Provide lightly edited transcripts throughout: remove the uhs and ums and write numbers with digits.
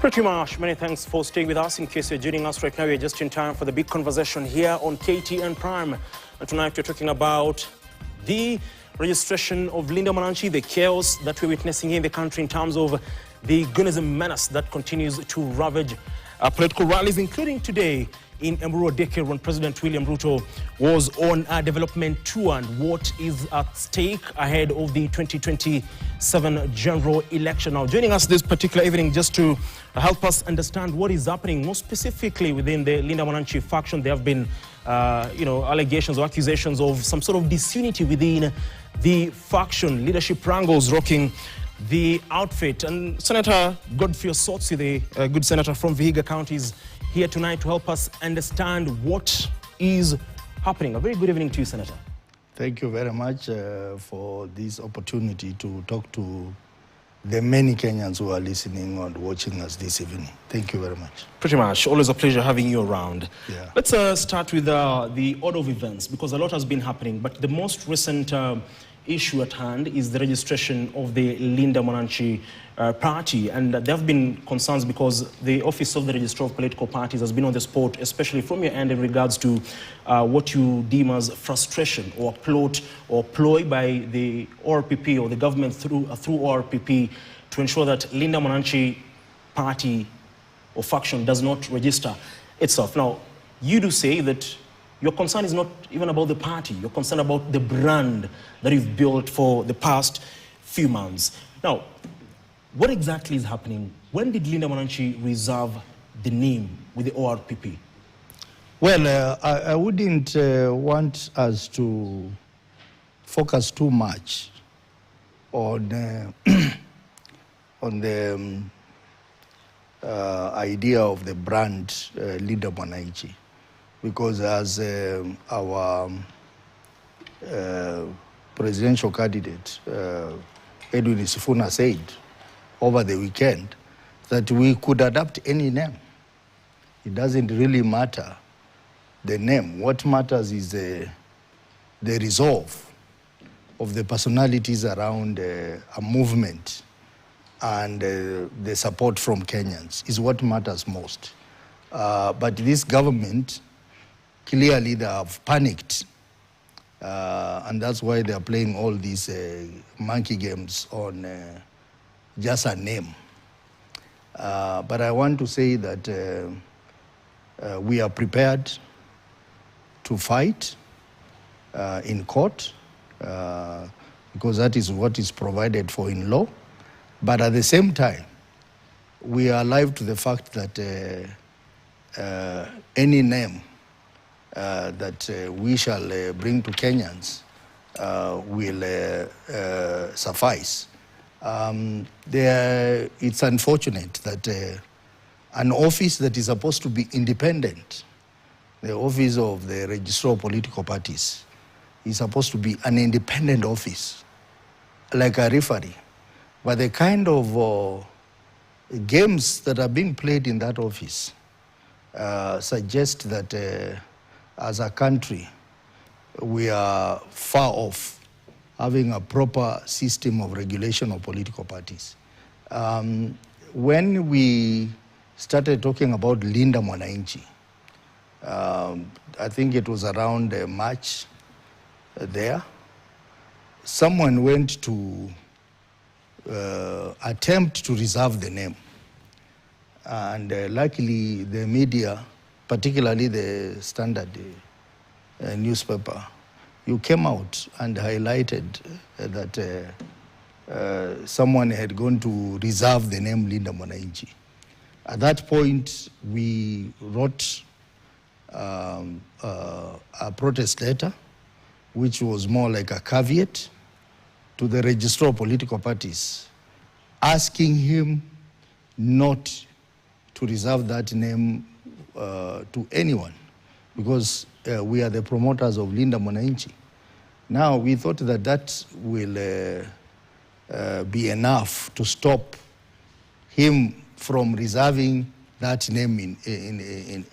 Pretty much. Many thanks for staying with us. In case you're joining us right now, we're just in time for the big conversation here on KTN Prime. And tonight we're talking about the registration of Linda Mwananchi, the chaos that we're witnessing here in the country in terms of the Gunism menace that continues to ravage political rallies, including today in Embu Deke when President William Ruto was on a development tour, and what is at stake ahead of the 2027 general election. Now, joining us this particular evening just to help us understand what is happening, more specifically within the Linda Mwananchi faction, there have been allegations or accusations of some sort of disunity within the faction, leadership wrangles rocking the outfit. And Senator Godfrey Osotsi, the good senator from Vihiga County, is here tonight to help us understand what is happening. A very good evening to you, Senator. Thank you very much for this opportunity to talk to the many Kenyans who are listening and watching us this evening. Thank you very much. Pretty much. Always a pleasure having you around. Yeah. Let's start with the order of events, because a lot has been happening. But the most recent issue at hand is the registration of the Linda Mwananchi party. And there have been concerns because the Office of the Registrar of Political Parties has been on the spot, especially from your end, in regards to what you deem as frustration or plot or ploy by the ORPP or the government through ORPP to ensure that Linda Mwananchi party or faction does not register itself. Now, you do say that your concern is not even about the party. You're concerned about the brand that you've built for the past few months. Now, what exactly is happening? When did Linda Mwananchi reserve the name with the ORPP? Well, I wouldn't want us to focus too much on the idea of the brand Linda Mwananchi, because as our presidential candidate, Edwin Sifuna, said over the weekend, that we could adapt any name. It doesn't really matter the name. What matters is the resolve of the personalities around a movement, and the support from Kenyans is what matters most. But this government, clearly they have panicked, and that's why they are playing all these monkey games on just a name. But I want to say that we are prepared to fight in court, because that is what is provided for in law. But at the same time, we are alive to the fact that any name that we shall bring to Kenyans will suffice. It's unfortunate that an office that is supposed to be independent, the office of the Registrar of Political Parties, is supposed to be an independent office, like a referee. But the kind of games that are being played in that office suggest that as a country, we are far off having a proper system of regulation of political parties. When we started talking about Linda Mwananchi, I think it was around March there, someone went to attempt to reserve the name. And luckily the media, particularly the Standard newspaper, you came out and highlighted that someone had gone to reserve the name Linda Mwananchi. At that point, we wrote a protest letter, which was more like a caveat to the Registrar of Political Parties, asking him not to reserve that name to anyone, because we are the promoters of Linda Mwananchi. Now, we thought that that will be enough to stop him from reserving that name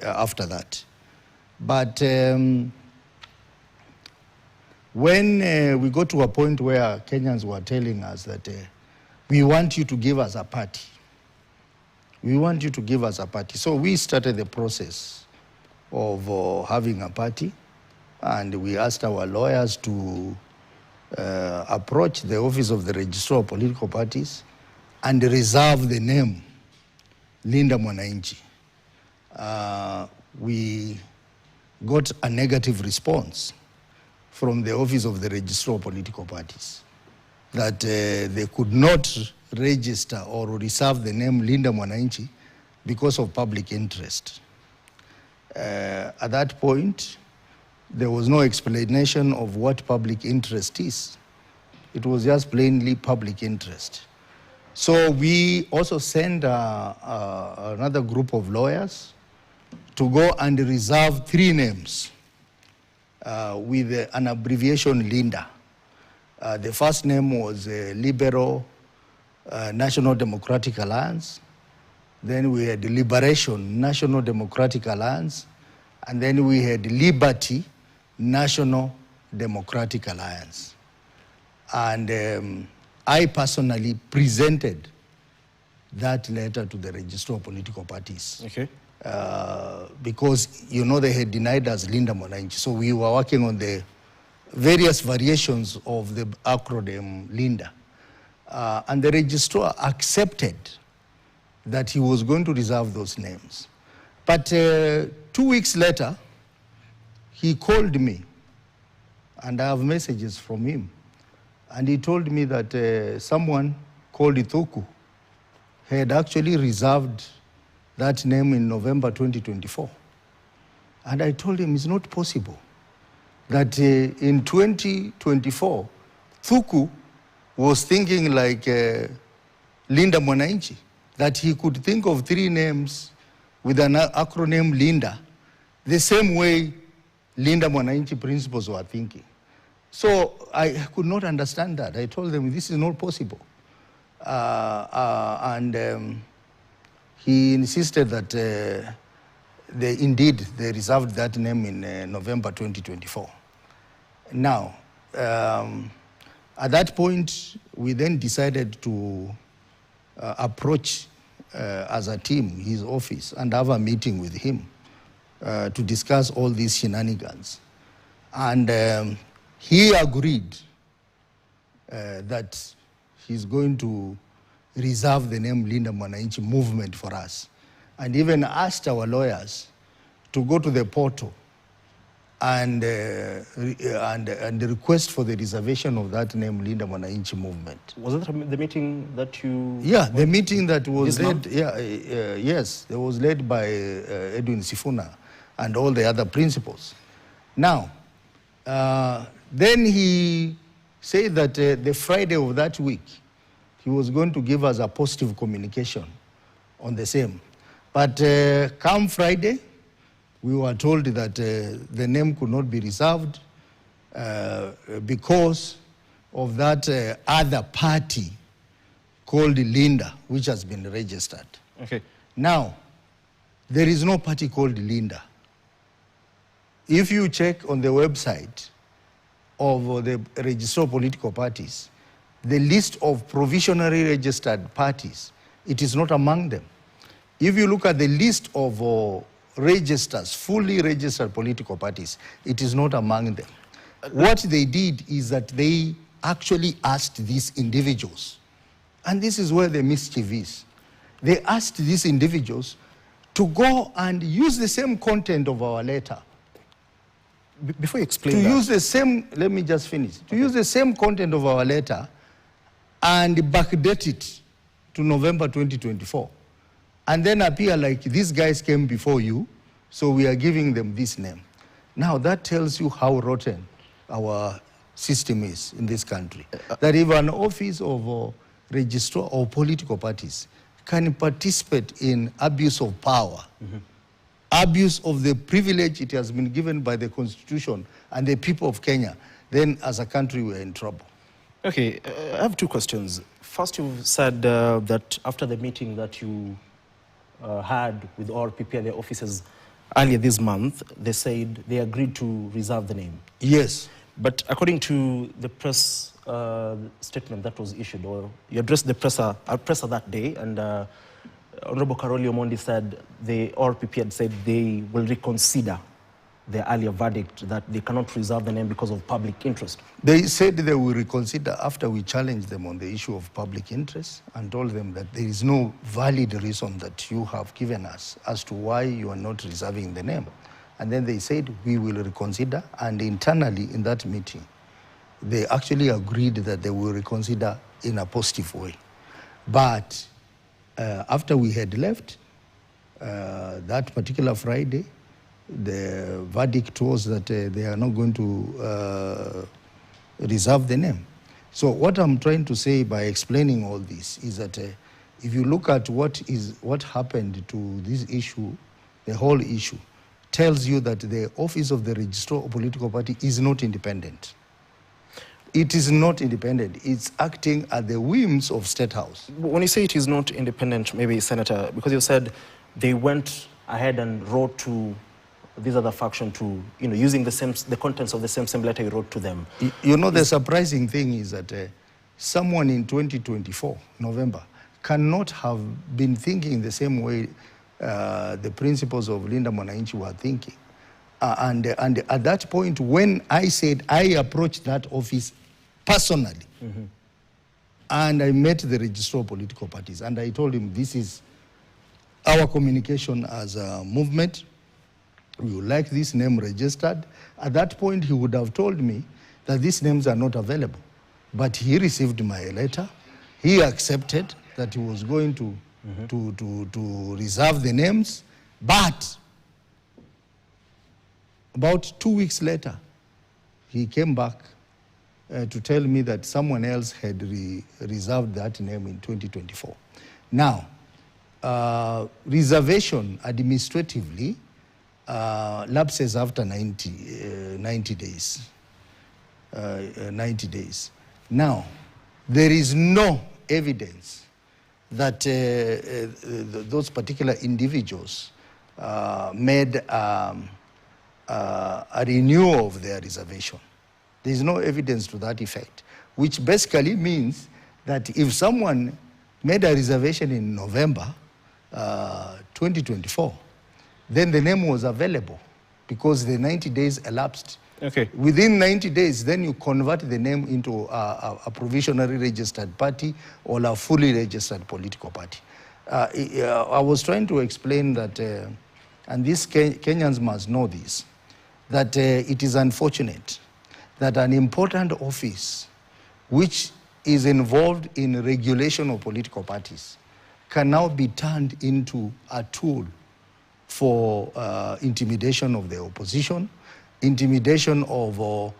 after that. But when we got to a point where Kenyans were telling us that we want you to give us a party, we want you to give us a party. So we started the process of having a party, and we asked our lawyers to approach the office of the Registrar of Political Parties and reserve the name Linda Mwananchi. We got a negative response from the office of the Registrar of Political Parties that they could not register or reserve the name Linda Mwananchi because of public interest. At that point, there was no explanation of what public interest is. It was just plainly public interest. So we also sent another group of lawyers to go and reserve 3 names with an abbreviation Linda. The first name was Liberal National Democratic Alliance. Then we had Liberation National Democratic Alliance. And then we had Liberty National Democratic Alliance. And I personally presented that letter to the Registrar of Political Parties. Okay. Because, you know, they had denied us Linda Mwananchi. So we were working on the various variations of the acronym Linda. And the registrar accepted that he was going to reserve those names. But 2 weeks later, he called me, and I have messages from him. And he told me that someone called Ithuku had actually reserved that name in November 2024. And I told him it's not possible that in 2024, Thuku was thinking like Linda Mwananchi, that he could think of 3 names with an acronym Linda, the same way Linda Mwananchi principals were thinking. So I could not understand that. I told them this is not possible. He insisted that indeed they reserved that name in November 2024. Now, at that point, we then decided to approach as a team his office and have a meeting with him to discuss all these shenanigans. And he agreed that he's going to reserve the name Linda Mwananchi movement for us, and even asked our lawyers to go to the portal and request for the reservation of that name Linda Mwananchi movement. Was it the meeting that you... Yeah, the meeting that was led, yes, it was led by Edwin Sifuna and all the other principals. Now, then he said that the Friday of that week, he was going to give us a positive communication on the same. But come Friday, we were told that the name could not be reserved because of that other party called Linda, which has been registered. Okay. Now, there is no party called Linda. If you check on the website of the Registrar of Political Parties, the list of provisionally registered parties, it is not among them. If you look at the list of registers, fully registered political parties, it is not among them. What they did is that they actually asked these individuals, and this is where the mischief is. They asked these individuals to go and use the same content of our letter. Before you explain to that. use the same, let me just finish. To use the same content of our letter and backdate it to November 2024. And then appear like these guys came before you, so we are giving them this name. Now that tells you how rotten our system is in this country. That if an office of registrar or political parties can participate in abuse of power, abuse of the privilege it has been given by the Constitution and the people of Kenya, then as a country we're in trouble. Okay, I have 2 questions. First, you said that after the meeting that you had with all PPLA officers earlier this month, they said they agreed to reserve the name. Yes. But according to the press statement that was issued, or you addressed the presser that day, and Honorable Karoli Omondi said the RPP had said they will reconsider their earlier verdict that they cannot reserve the name because of public interest. They said they will reconsider after we challenged them on the issue of public interest and told them that there is no valid reason that you have given us as to why you are not reserving the name. And then they said, we will reconsider. And internally in that meeting, they actually agreed that they will reconsider in a positive way. But after we had left, that particular Friday, the verdict was that they are not going to reserve the name. So what I'm trying to say by explaining all this is that if you look at what happened to this issue, the whole issue tells you that the office of the registrar of political party is not independent. It is not independent. It's acting at the whims of State House. When you say it is not independent, maybe, Senator, because you said they went ahead and wrote to these other faction to, using the contents of the same letter you wrote to them. You know, the surprising thing is that someone in 2024, November, cannot have been thinking the same way the principles of Linda Mwananchi were thinking. And at that point, when I said I approached that office personally, and I met the registrar of political parties, and I told him this is our communication as a movement. We would like this name registered. At that point, he would have told me that these names are not available. But he received my letter. He accepted that he was going to reserve the names. But about 2 weeks later, he came back to tell me that someone else had reserved that name in 2024. Now, reservation administratively lapses after 90 days. 90 days. Now, there is no evidence that those particular individuals made a renewal of their reservation. There is no evidence to that effect, which basically means that if someone made a reservation in November 2024, then the name was available because the 90 days elapsed. Okay. Within 90 days, then you convert the name into a provisionally registered party or a fully registered political party. I was trying to explain that, and these Kenyans must know this, that it is unfortunate that an important office which is involved in regulation of political parties can now be turned into a tool for intimidation of the opposition, intimidation of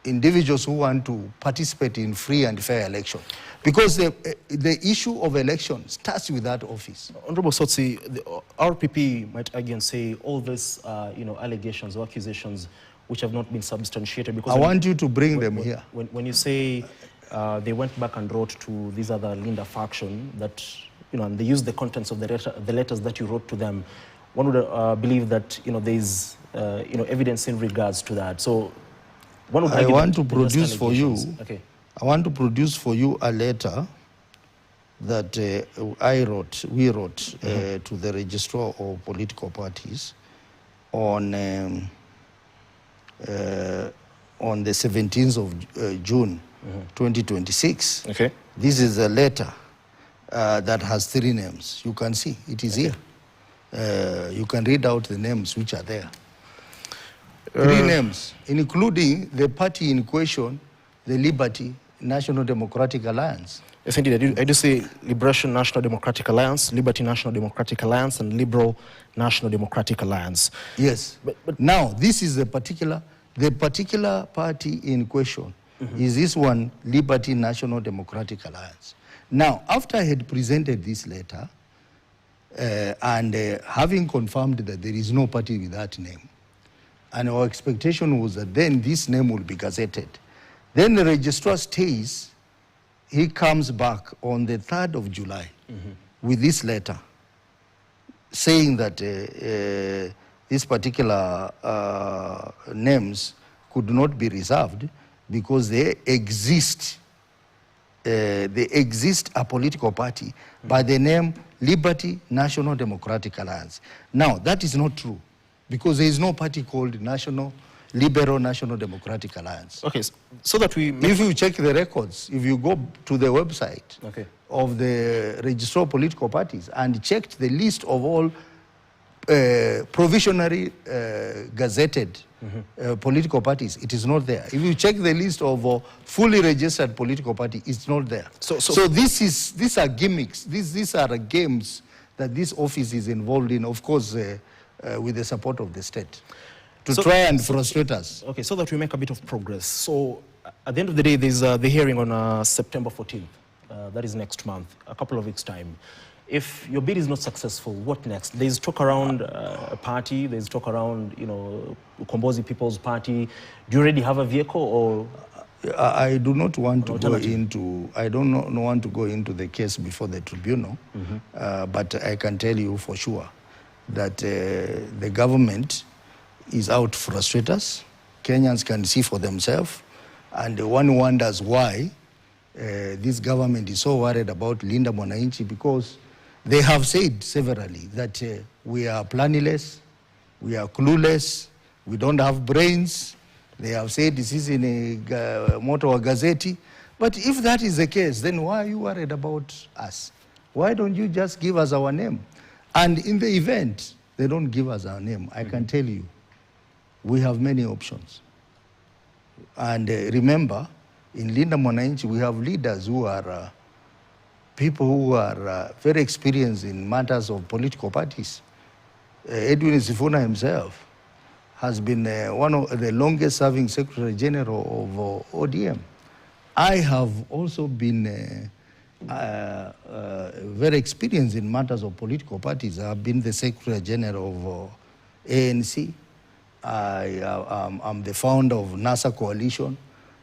individuals who want to participate in free and fair election. Because the issue of election starts with that office. Honorable Osotsi, the RPP might argue and say all these allegations or accusations which have not been substantiated. Because I want you to bring them here. When you say they went back and wrote to this other Linda faction that, and they used the contents of the letters that you wrote to them, one would believe that, there is, evidence in regards to that. So one would argue I want to produce for you, okay. I want to produce for you a letter that we wrote to the registrar of political parties on the 17th of June, 2026. Okay. This is a letter that has 3 names. You can see, it is here. You can read out the names which are there. 3 names, including the party in question, the Liberty National Democratic Alliance. Yes, indeed. I do say Liberation National Democratic Alliance, Liberty National Democratic Alliance, and Liberal National Democratic Alliance. Yes. But now, this is the particular party in question is this one, Liberty National Democratic Alliance. Now, after I had presented this letter, and having confirmed that there is no party with that name, and our expectation was that then this name will be gazetted. Then the registrar stays, he comes back on the 3rd of July with this letter saying that these particular names could not be reserved because they exist a political party by the name Liberty National Democratic Alliance. Now, that is not true because there is no party called Liberal National Democratic Alliance. Okay, so that we... If you check the records, if you go to the website of the Registrar of Political Parties and checked the list of all provisionally gazetted political parties, it is not there. If you check the list of fully registered political party, it's not there. So these are gimmicks. These are games that this office is involved in, of course, with the support of the state, to try and frustrate us. Okay, so that we make a bit of progress. So at the end of the day, there's the hearing on September 14th. That is next month, a couple of weeks' time. If your bid is not successful, what next? There's talk around a party, there's talk around, Ukombozi People's Party. Do you already have a vehicle, or? I do not want to go into, I don't want to go into the case before the tribunal, but I can tell you for sure that the government is out to frustrate us. Kenyans can see for themselves, and one wonders why this government is so worried about Linda Mwananchi, because they have said severally that we are planniless, we are clueless, we don't have brains. They have said this is in a Motor Gazette. But if that is the case, then why are you worried about us? Why don't you just give us our name? And in the event they don't give us our name, I can tell you, we have many options. And remember, in Linda Mwananchi, we have leaders who are people who are very experienced in matters of political parties. Edwin Sifuna himself has been one of the longest serving Secretary General of ODM. I have also been very experienced in matters of political parties. I've been the Secretary General of ANC. I'm the founder of NASA Coalition.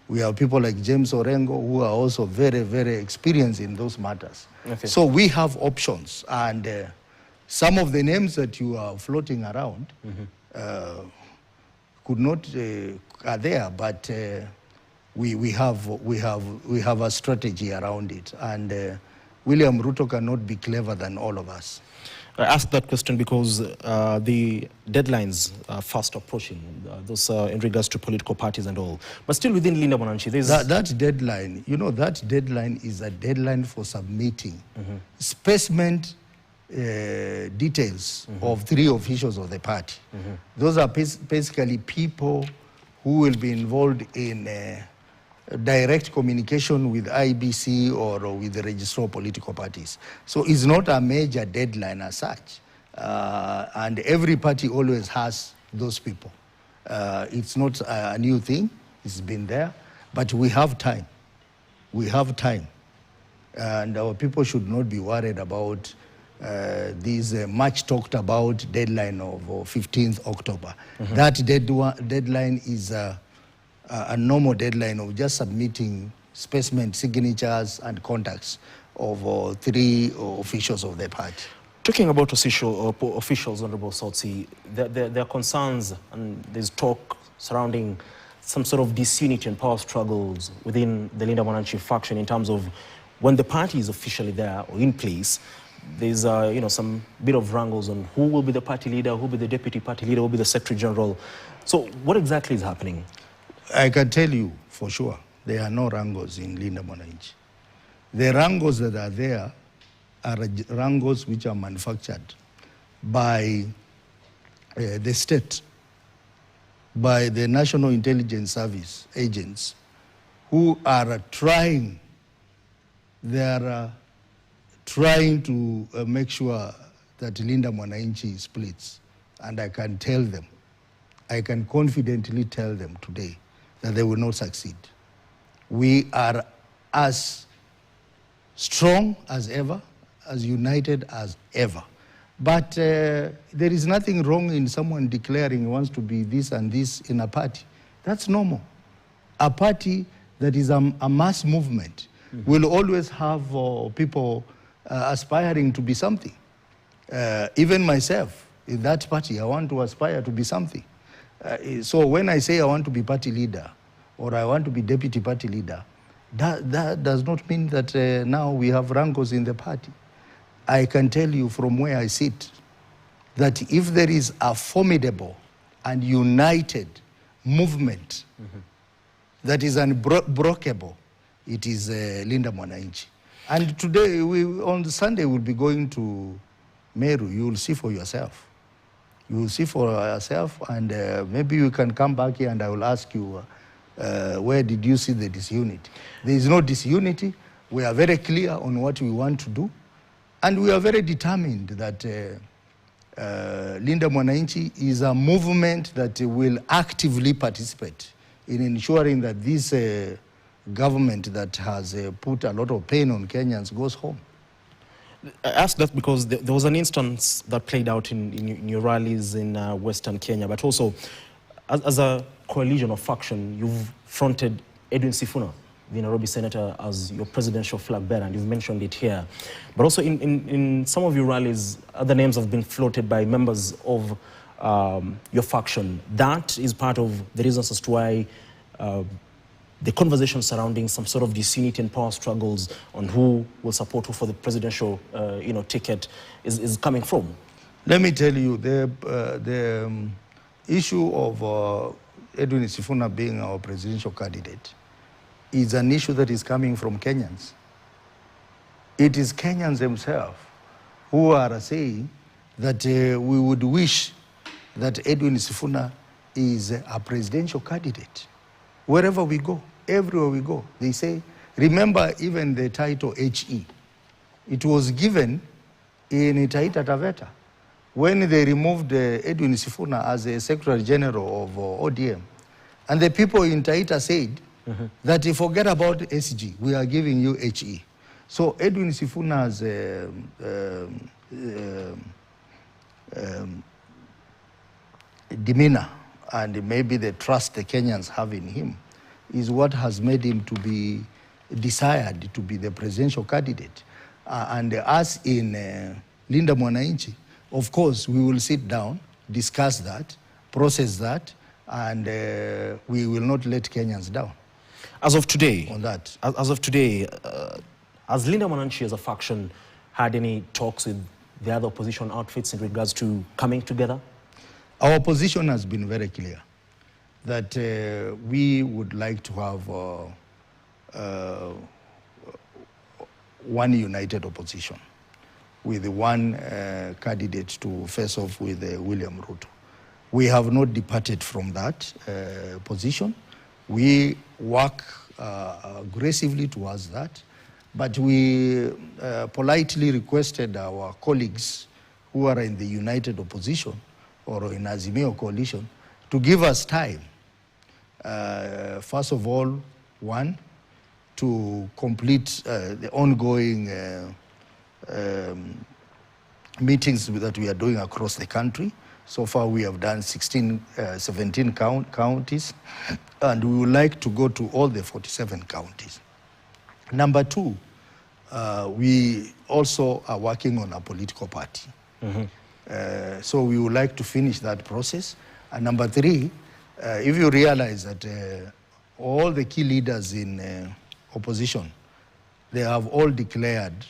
We have people like James Orengo who are also very, very experienced in those matters. Okay. So we have options, and some of the names that you are floating around could not are there, but we have a strategy around it, and William Ruto cannot be clever than all of us. I asked that question because the deadlines are fast approaching, those in regards to political parties and all. But still within Linda Mwananchi, there's... That deadline, that deadline is a deadline for submitting specimen details of 3 officials of the party. Those are basically people who will be involved in direct communication with IBC or with the Registrar of Political Parties. So it's not a major deadline as such. And every party always has those people. It's not a new thing. It's been there. But we have time. We have time. And our people should not be worried about this much talked about deadline of 15th October. That deadline is a normal deadline of just submitting specimen signatures and contacts of 3 officials of the party. Talking about officials, Honorable Osotsi, there are concerns and there's talk surrounding some sort of disunity and power struggles within the Linda Mwananchi faction in terms of when the party is officially there or in place, there's some bit of wrangles on who will be the party leader, who will be the deputy party leader, who will be the secretary general. So what exactly is happening? I can tell you for sure, there are no wrangles in Linda Mwananchi. The wrangles that are there are wrangles which are manufactured by the state, by the National Intelligence Service agents who are trying to make sure that Linda Mwananchi splits. And I can tell them, I can confidently tell them today that they will not succeed. We are as strong as ever, as united as ever. But there is nothing wrong in someone declaring he wants to be this and this in a party. That's normal. A party that is a mass movement will always have people aspiring to be something. Even myself, in that party, I want to aspire to be something. So when I say I want to be party leader or I want to be deputy party leader, that does not mean that now we have wrangles in the party. I can tell you from where I sit that if there is a formidable and united movement that is unbreakable, it is Linda Mwananchi. And today, on Sunday, we'll be going to Meru. You will see for yourself. You will see for yourself, and maybe you can come back here and I will ask you, where did you see the disunity? There is no disunity. We are very clear on what we want to do, and we are very determined that Linda Mwananchi is a movement that will actively participate in ensuring that this government that has put a lot of pain on Kenyans goes home. I asked that because there was an instance that played out in your rallies in Western Kenya, but also as a coalition or faction, you've fronted Edwin Sifuna, the Nairobi senator, as your presidential flag bearer, and you've mentioned it here. But also in some of your rallies, other names have been floated by members of your faction. That is part of the reasons as to why the conversation surrounding some sort of disunity and power struggles on who will support who for the presidential ticket is coming from. Let me tell you, the issue of Edwin Sifuna being our presidential candidate is an issue that is coming from Kenyans. It is Kenyans themselves who are saying that we would wish that Edwin Sifuna is a presidential candidate. Wherever we go, everywhere we go, they say, remember even the title HE. It was given in Taita Taveta when they removed Edwin Sifuna as a Secretary General of ODM. And the people in Taita said that you forget about SG, we are giving you HE. So Edwin Sifuna's demeanor and maybe the trust the Kenyans have in him is what has made him to be desired to be the presidential candidate. And us in Linda Mwananchi, of course, we will sit down, discuss that, process that, and we will not let Kenyans down. As of today, on that. As of today, has Linda Mwananchi as a faction had any talks with the other opposition outfits in regards to coming together? Our position has been very clear that we would like to have one united opposition with one candidate to face off with William Ruto. We have not departed from that position. We work aggressively towards that, but we politely requested our colleagues who are in the united opposition or in Azimio coalition to give us time. First of all, one, to complete the ongoing meetings that we are doing across the country. So far we have done 17 counties, and we would like to go to all the 47 counties. Number two, we also are working on a political party. So we would like to finish that process. And number three, if you realize that all the key leaders in opposition, they have all declared,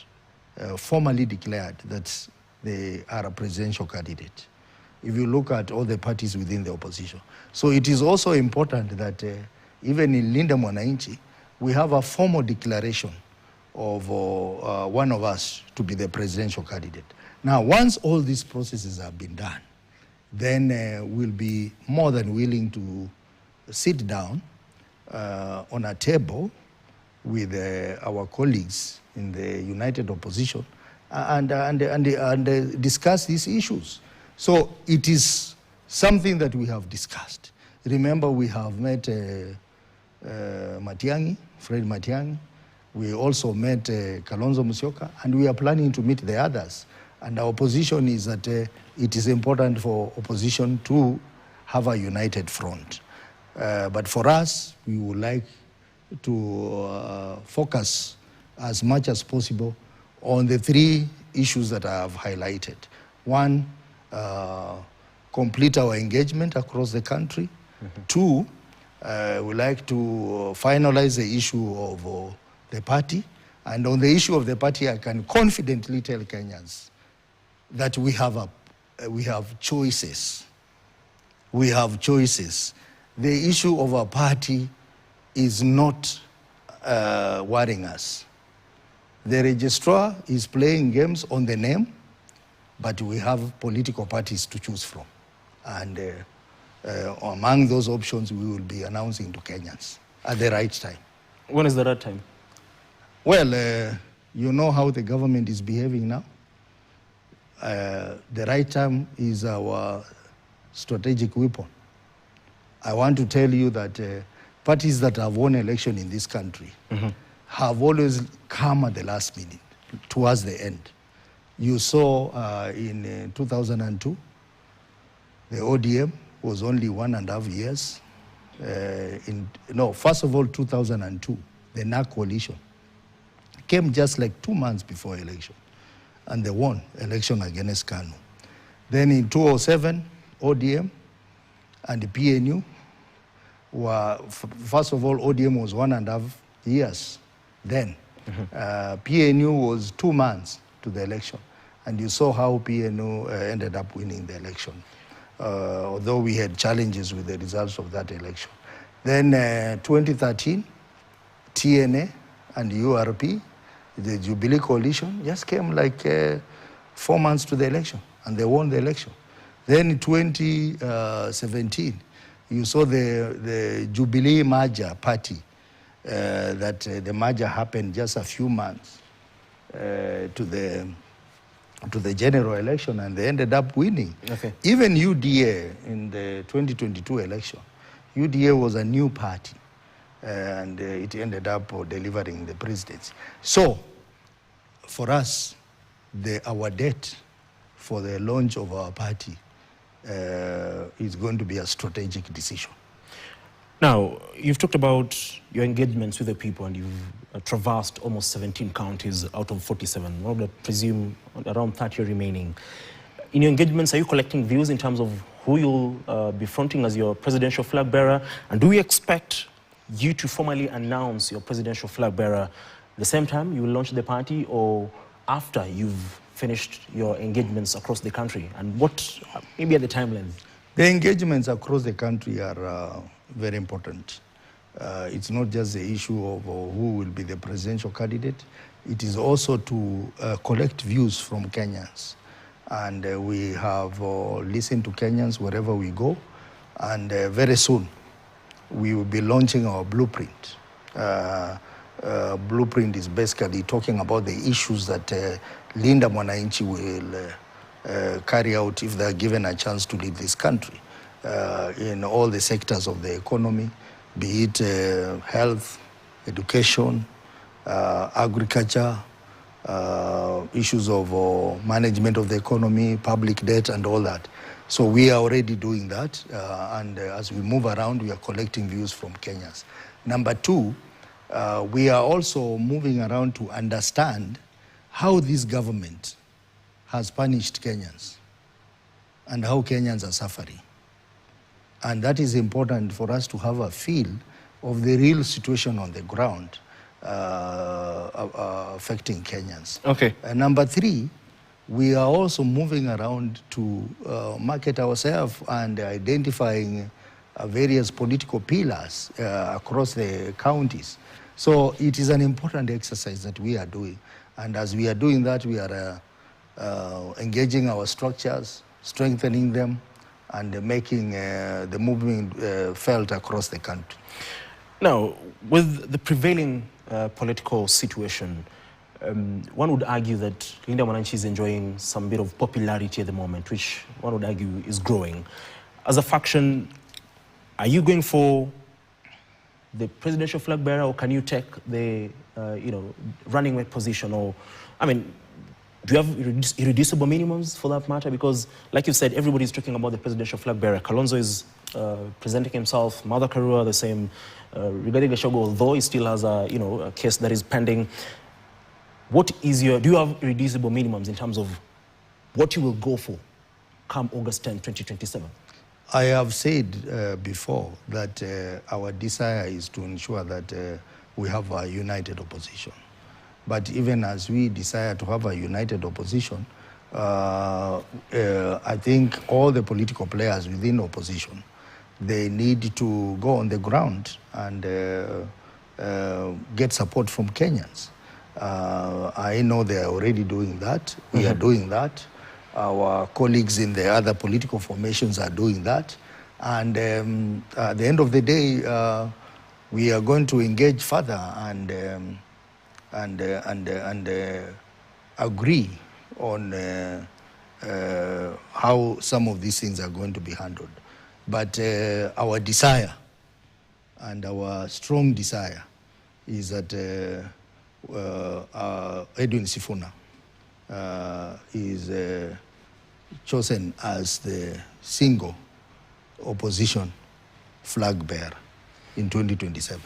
formally declared that they are a presidential candidate. If you look at all the parties within the opposition. So it is also important that even in Linda Mwananchi, we have a formal declaration of one of us to be the presidential candidate. Now, once all these processes have been done, then we'll be more than willing to sit down on a table with our colleagues in the united opposition and discuss these issues. So it is something that we have discussed. Remember, we have met Matiang'i, Fred Matiang'i. We also met Kalonzo Musyoka, and we are planning to meet the others. And our position is that it is important for opposition to have a united front. But for us, we would like to focus as much as possible on the three issues that I have highlighted. One, complete our engagement across the country. Two, we like to finalize the issue of the party. And on the issue of the party, I can confidently tell Kenyans that we have choices. We have choices. The issue of a party is not worrying us. The registrar is playing games on the name, but we have political parties to choose from. And among those options, we will be announcing to Kenyans at the right time. When is the right time? Well, you know how the government is behaving now. The right time is our strategic weapon. I want to tell you that parties that have won election in this country have always come at the last minute, towards the end. You saw in 2002, the ODM was only 1.5 years. First of all, 2002, the NAC coalition came just like 2 months before election, and they won election against Kanu. Then in 2007, ODM and the PNU were, first of all, ODM was 1.5 years then. PNU was 2 months to the election, and you saw how PNU ended up winning the election, although we had challenges with the results of that election. Then 2013, TNA and URP, the Jubilee coalition, just came like 4 months to the election, and they won the election. Then in 2017, you saw the Jubilee merger party, that the merger happened just a few months to the general election, and they ended up winning. Okay. Even UDA in the 2022 election, UDA was a new party, and it ended up delivering the presidency. So, for us, our date for the launch of our party is going to be a strategic decision. Now, you've talked about your engagements with the people, and you've traversed almost 17 counties out of 47. I would presume around 30 remaining. In your engagements, are you collecting views in terms of who you'll be fronting as your presidential flag bearer? And do we expect you to formally announce your presidential flag bearer the same time you will launch the party, or after you've finished your engagements across the country? And what, maybe at the timeline? The engagements across the country are very important. It's not just the issue of who will be the presidential candidate. It is also to collect views from Kenyans. And we have listened to Kenyans wherever we go. And very soon, we will be launching our blueprint. Blueprint is basically talking about the issues that Linda Mwananchi will carry out if they're given a chance to lead this country in all the sectors of the economy, be it health, education, agriculture, issues of management of the economy, public debt, and all that. So we are already doing that, and as we move around, we are collecting views from Kenyans. Number two, we are also moving around to understand how this government has punished Kenyans and how Kenyans are suffering. And that is important for us to have a feel of the real situation on the ground affecting Kenyans. Okay. And number three, we are also moving around to market ourselves and identifying various political pillars across the counties. So it is an important exercise that we are doing. And as we are doing that, we are engaging our structures, strengthening them, and making the movement felt across the country. Now, with the prevailing political situation, one would argue that Linda Mwananchi is enjoying some bit of popularity at the moment, which one would argue is growing. As a faction, are you going for the presidential flag bearer, or can you take the running mate position? Or, I mean, do you have irreducible minimums for that matter? Because, like you said, everybody's talking about the presidential flag bearer. Kalonzo is presenting himself, Martha Karua the same. Regarding Gachagua, although he still has a case that is pending, what is do you have irreducible minimums in terms of what you will go for come August 10, 2027? I have said before that our desire is to ensure that we have a united opposition. But even as we desire to have a united opposition, I think all the political players within opposition, they need to go on the ground and get support from Kenyans. I know they are already doing that. We are doing that. Our colleagues in the other political formations are doing that. And at the end of the day, we are going to engage further and agree on how some of these things are going to be handled. But our desire and our strong desire is that Edwin Sifuna is chosen as the single opposition flag bearer in 2027.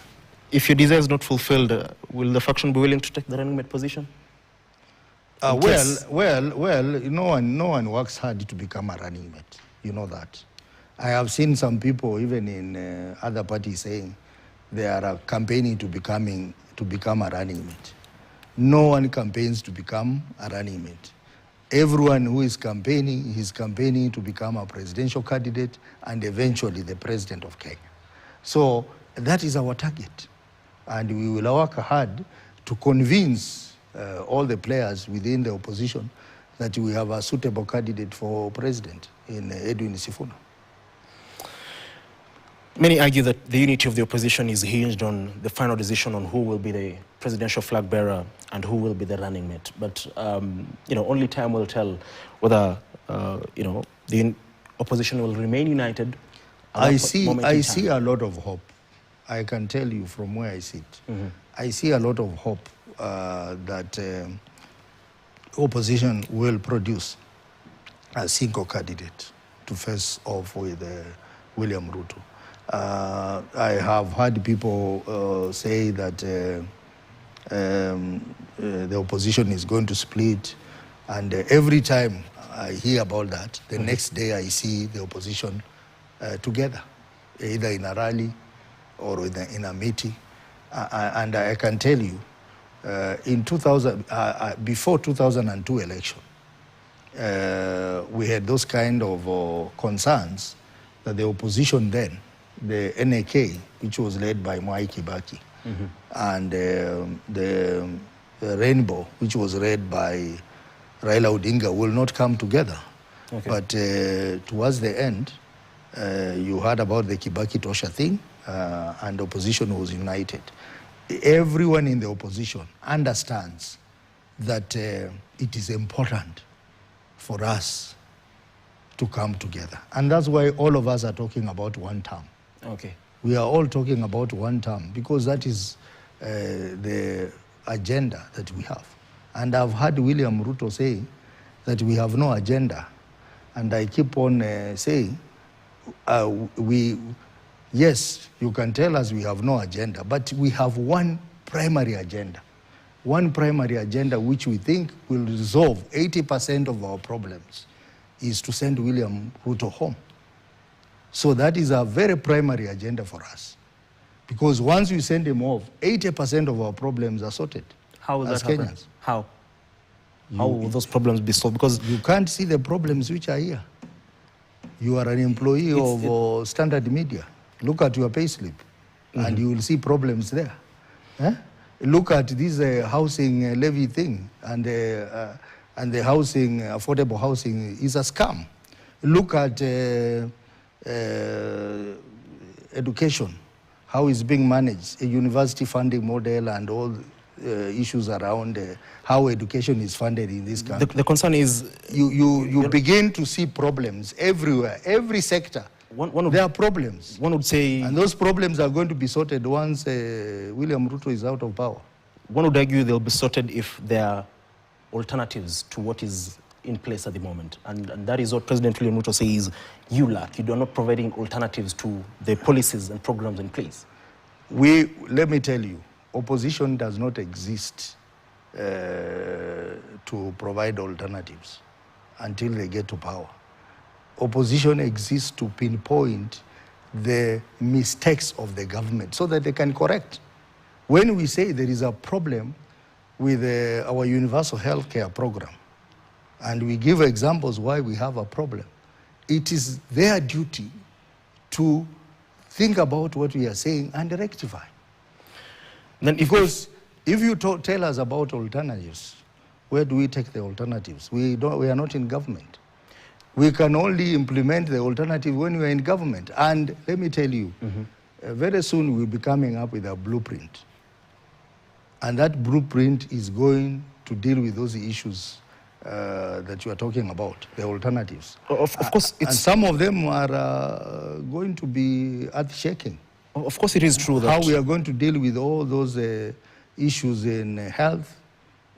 If your desire is not fulfilled, will the faction be willing to take the running mate position? Well, no one works hard to become a running mate. You know that. I have seen some people, even in other parties, saying they are campaigning to become a running mate. No one campaigns to become a running mate. Everyone who is campaigning to become a presidential candidate and eventually the president of Kenya. So that is our target. And we will work hard to convince all the players within the opposition that we have a suitable candidate for president in Edwin Sifuna. Many argue that the unity of the opposition is hinged on the final decision on who will be the presidential flag bearer and who will be the running mate. But only time will tell whether the opposition will remain united. I see a lot of hope. I can tell you from where I sit. I see a lot of hope that opposition will produce a single candidate to face off with William Ruto. I have heard people say that the opposition is going to split, and every time I hear about that, the next day I see the opposition together, either in a rally or in a meeting. And I can tell you, in before 2002 election, we had those kind of concerns that the opposition then, the NAK, which was led by Mwai Kibaki, and the Rainbow, which was led by Raila Odinga, will not come together. Okay. But towards the end, you heard about the Kibaki Tosha thing, and opposition was united. Everyone in the opposition understands that it is important for us to come together. And that's why all of us are talking about one term. Okay. We are all talking about one term because that is the agenda that we have. And I've heard William Ruto say that we have no agenda. And I keep on saying, yes, you can tell us we have no agenda, but we have one primary agenda. One primary agenda which we think will resolve 80% of our problems is to send William Ruto home. So that is a very primary agenda for us. Because once we send him off, 80% of our problems are sorted. How will that happen? Kenyans. How will those problems be solved? Because you can't see the problems which are here. You are an employee of Standard Media. Look at your payslip, and you will see problems there. Look at this housing levy thing, and the housing, affordable housing is a scam. Look at education, how it's being managed, a university funding model and all issues around how education is funded in this country. The concern is you begin to see problems everywhere, every sector. There are problems. One would say... And those problems are going to be sorted once William Ruto is out of power. One would argue they'll be sorted if there are alternatives to what is in place at the moment. And that is what President William Ruto says you lack. You are not providing alternatives to the policies and programs in place. Let me tell you, opposition does not exist to provide alternatives until they get to power. Opposition exists to pinpoint the mistakes of the government so that they can correct. When we say there is a problem with our universal health care program, and we give examples why we have a problem, it is their duty to think about what we are saying and rectify. Then because if you tell us about alternatives, where do we take the alternatives? We are not in government. We can only implement the alternative when we are in government. And let me tell you, very soon we'll be coming up with a blueprint. And that blueprint is going to deal with those issues that you are talking about, the alternatives. Of course, and some of them are going to be earth-shaking. Of course, it is true that... How we are going to deal with all those issues in health,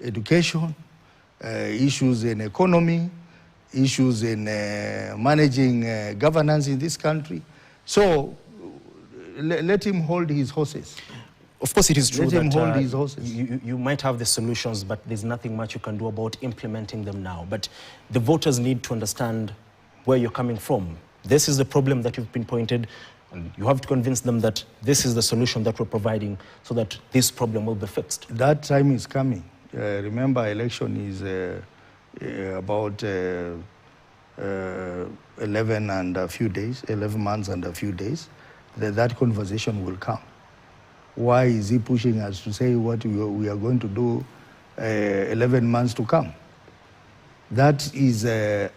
education, issues in economy, issues in managing governance in this country. So let him hold his horses. Of course, it is true that hold his horses. You might have the solutions, but there's nothing much you can do about implementing them now. But the voters need to understand where you're coming from. This is the problem that you've pinpointed, and you have to convince them that this is the solution that we're providing so that this problem will be fixed. That time is coming. Remember, election is about 11 and a few days, 11 months and a few days. That conversation will come. Why is he pushing us to say what we are going to do 11 months to come? That is a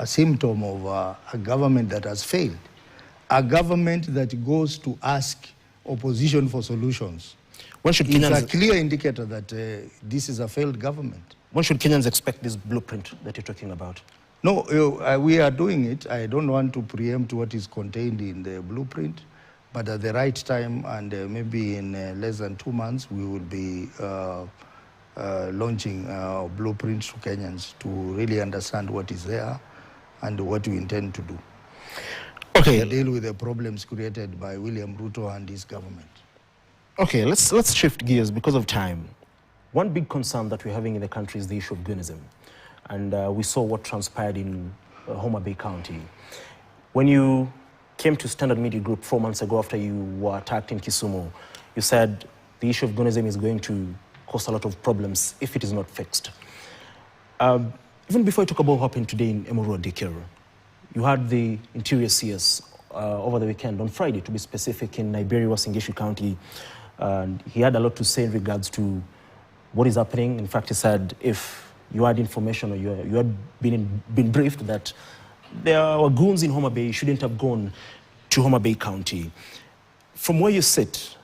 symptom of a government that has failed. A government that goes to ask opposition for solutions. It's a clear indicator that this is a failed government. When should Kenyans expect this blueprint that you're talking about? No, we are doing it. I don't want to preempt what is contained in the blueprint, but at the right time, and maybe in less than 2 months, we will be launching blueprints to Kenyans to really understand what is there and what we intend to do. Okay. To deal with the problems created by William Ruto and his government. Okay, let's shift gears because of time. One big concern that we're having in the country is the issue of goonism. And we saw what transpired in Homa Bay County. When you came to Standard Media Group 4 months ago after you were attacked in Kisumu, you said the issue of goonism is going to cause a lot of problems if it is not fixed. Even before I talk about what happened today in Emuru Dikir, you had the Interior CS over the weekend, on Friday to be specific, in Nigeria, Wasingishu County. And he had a lot to say in regards to what is happening. In fact, he said if you had information or you had been briefed that there were goons in Homa Bay, you shouldn't have gone to Homa Bay County. From where you sit,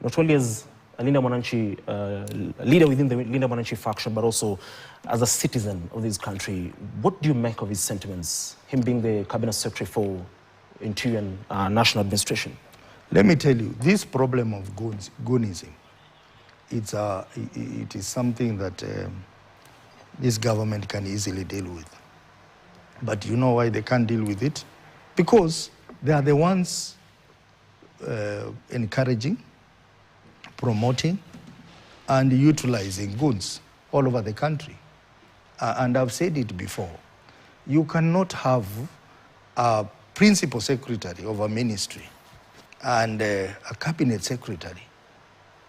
not only as a Mwananchi leader within the Mwananchi faction, but also as a citizen of this country, what do you make of his sentiments, him being the Cabinet Secretary for Interior and National Administration? Let me tell you, this problem of goonism, it is something that this government can easily deal with. But you know why they can't deal with it? Because they are the ones encouraging, promoting, and utilizing goons all over the country. And I've said it before. You cannot have a principal secretary of a ministry and a cabinet secretary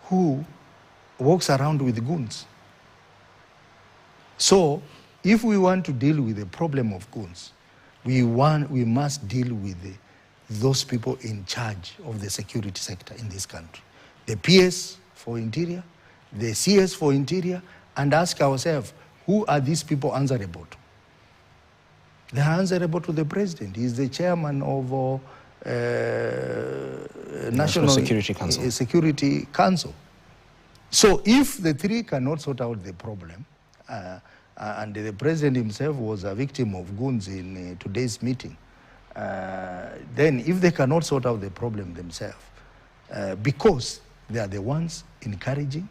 who walks around with goons. So, if we want to deal with the problem of goons, we must deal with those people in charge of the security sector in this country. The PS for Interior, the CS for Interior, and ask ourselves, who are these people answerable to? They are answerable to the president. He is the chairman of National Security Council. So if the three cannot sort out the problem, and the president himself was a victim of goons in today's meeting, then if they cannot sort out the problem themselves, because they are the ones encouraging,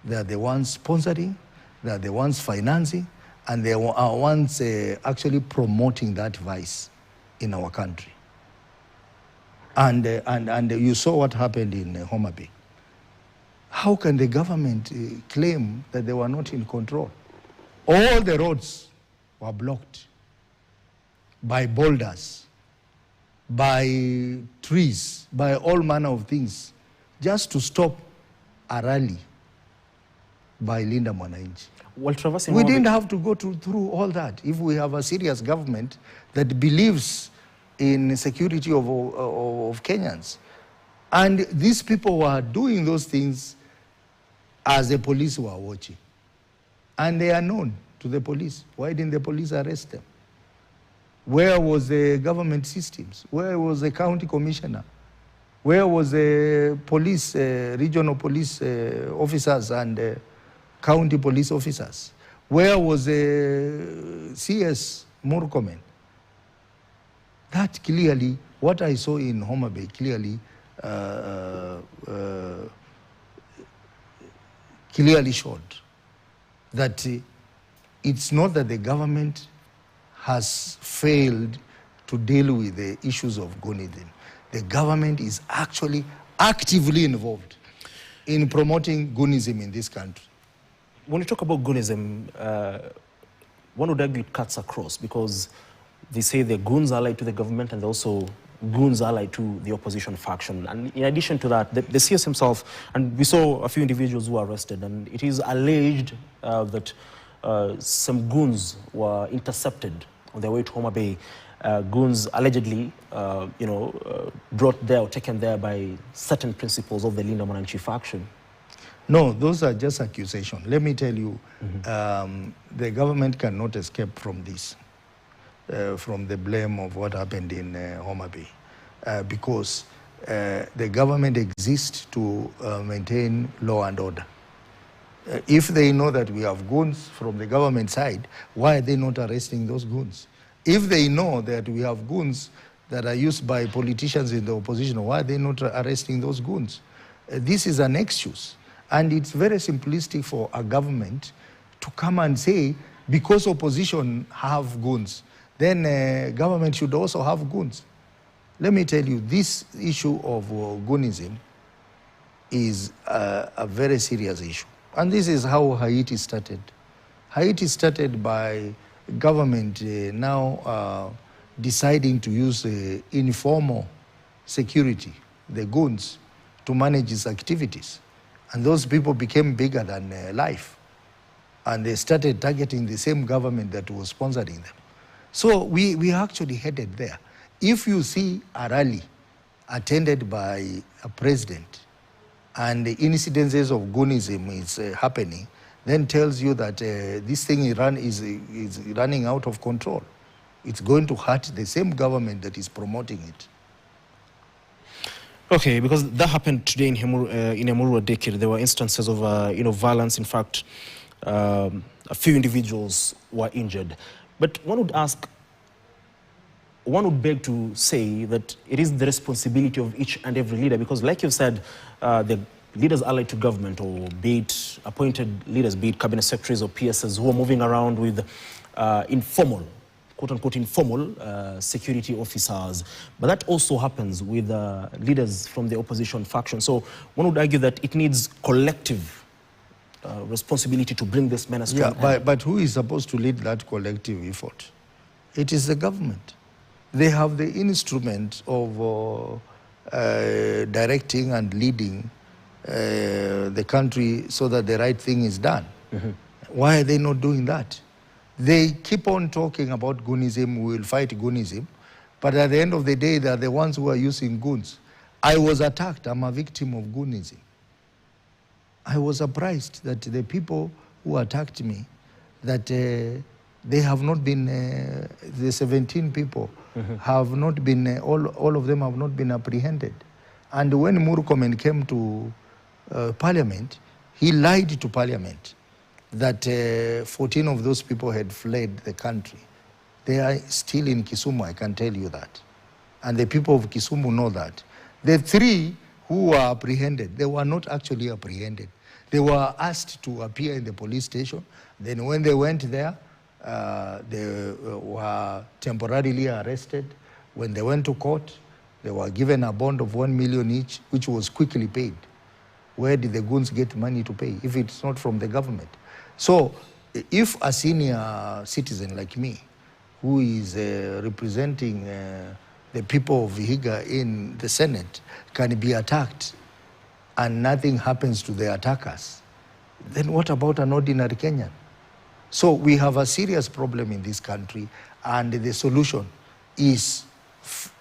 they are the ones sponsoring, they are the ones financing, and they are ones actually promoting that vice in our country. And you saw what happened in Homa Bay. How can the government claim that they were not in control? All the roads were blocked by boulders, by trees, by all manner of things, just to stop a rally by Linda Mwananchi. Well, traversing We Homa Bay- didn't have to go through all that if we have a serious government that believes in security of Kenyans. And these people were doing those things as the police were watching. And they are known to the police. Why didn't the police arrest them? Where was the government systems? Where was the county commissioner? Where was the police, regional police officers and county police officers? Where was the CS Murkomen? That clearly, what I saw in Homa Bay clearly showed that it's not that the government has failed to deal with the issues of Goonism. The government is actually actively involved in promoting Goonism in this country. When you talk about Goonism, one would argue it cuts across, because they say the goons are allied to the government and also goons are allied to the opposition faction. And in addition to that, the CS himself, and we saw a few individuals who were arrested, and it is alleged that some goons were intercepted on their way to Homa Bay. Goons allegedly, brought there or taken there by certain principles of the Linda Mwananchi faction. No, those are just accusations. Let me tell you, the government cannot escape from this, from the blame of what happened in Homa Bay, because the government exists to maintain law and order. If they know that we have goons from the government side, why are they not arresting those goons? If they know that we have goons that are used by politicians in the opposition, why are they not arresting those goons? This is an excuse. And it's very simplistic for a government to come and say, because opposition have goons, then government should also have goons. Let me tell you, this issue of goonism is a very serious issue. And this is how Haiti started. Haiti started by government now deciding to use informal security, the goons, to manage its activities. And those people became bigger than life. And they started targeting the same government that was sponsoring them. So we actually headed there. If you see a rally attended by a president and the incidences of goonism is happening, then tells you that this thing is running out of control. It's going to hurt the same government that is promoting it. Okay, because that happened today in Emuru Dekir. There were instances of violence. In fact, a few individuals were injured. But one would beg to say that it is the responsibility of each and every leader, because like you've said, the leaders allied to government, or be it appointed leaders, be it cabinet secretaries or PSs, who are moving around with informal, quote-unquote informal security officers. But that also happens with leaders from the opposition faction. So one would argue that it needs collective responsibility to bring this menace to an end. But who is supposed to lead that collective effort? It is the government. They have the instrument of directing and leading the country so that the right thing is done. Mm-hmm. Why are they not doing that? They keep on talking about goonism, we will fight goonism, but at the end of the day, they are the ones who are using goons. I was attacked, I'm a victim of goonism. I was surprised that the people who attacked me, that they have not been, the 17 people have not been, all of them have not been apprehended. And when Murkomen came to Parliament, he lied to Parliament that 14 of those people had fled the country. They are still in Kisumu, I can tell you that. And the people of Kisumu know that. The 3 who were apprehended, they were not actually apprehended. They were asked to appear in the police station. Then when they went there, they were temporarily arrested. When they went to court, they were given a bond of 1 million each, which was quickly paid. Where did the goons get money to pay if it's not from the government? So if a senior citizen like me, who is representing the people of Vihiga in the Senate, can be attacked and nothing happens to the attackers, then what about an ordinary Kenyan? So we have a serious problem in this country, and the solution is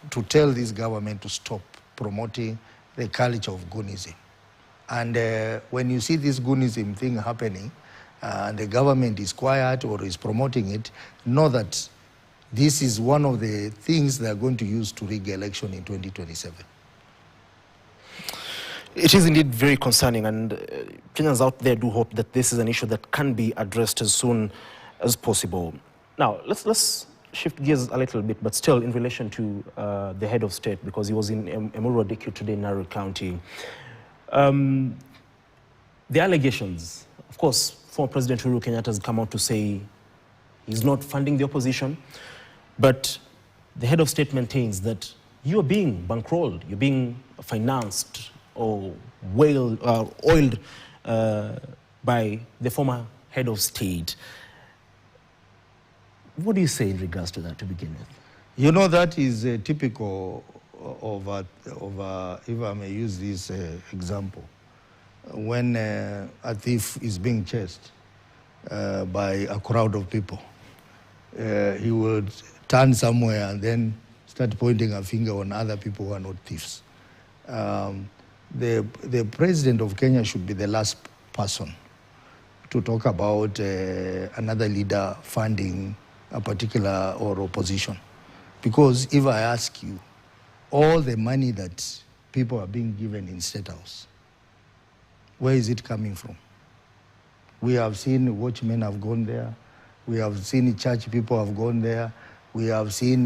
to tell this government to stop promoting the culture of goonism. And when you see this goonism thing happening, and the government is quiet or is promoting it, know that this is one of the things they are going to use to rig election in 2027. It is indeed very concerning, and Kenyans out there do hope that this is an issue that can be addressed as soon as possible. Now, let's shift gears a little bit, but still in relation to the head of state, because he was in Emuru Dikyu today in Narok County. The allegations, of course, former President Uhuru Kenyatta has come out to say he's not funding the opposition, but the head of state maintains that you are being bankrolled, you're being financed or oiled by the former head of state. What do you say in regards to that, to begin with? You know, that is typical of if I may use this example. When a thief is being chased by a crowd of people, he would turn somewhere and then start pointing a finger on other people who are not thieves. The president of Kenya should be the last person to talk about another leader funding a particular or opposition. Because if I ask you, all the money that people are being given in State House, where is it coming from? We have seen watchmen have gone there. We have seen church people have gone there. We have seen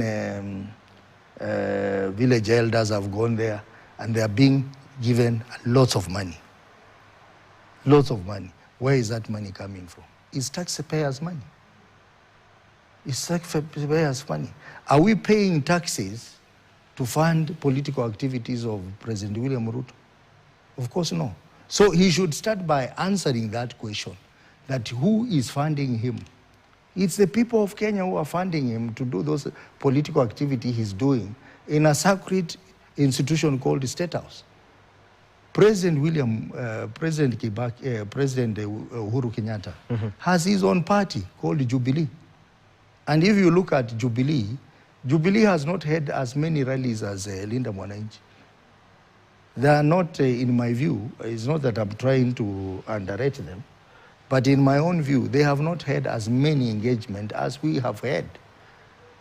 village elders have gone there, and they are being given lots of money. Lots of money. Where is that money coming from? It's taxpayers' money. It's taxpayers' money. Are we paying taxes to fund political activities of President William Ruto? Of course no. So he should start by answering that question, that who is funding him? It's the people of Kenya who are funding him to do those political activity he's doing in a sacred institution called the State House. President Uhuru Kenyatta has his own party called Jubilee. And if you look at Jubilee, Jubilee has not had as many rallies as Linda Mwananchi. They are not, in my view, it's not that I'm trying to underrate them, but in my own view, they have not had as many engagement as we have had.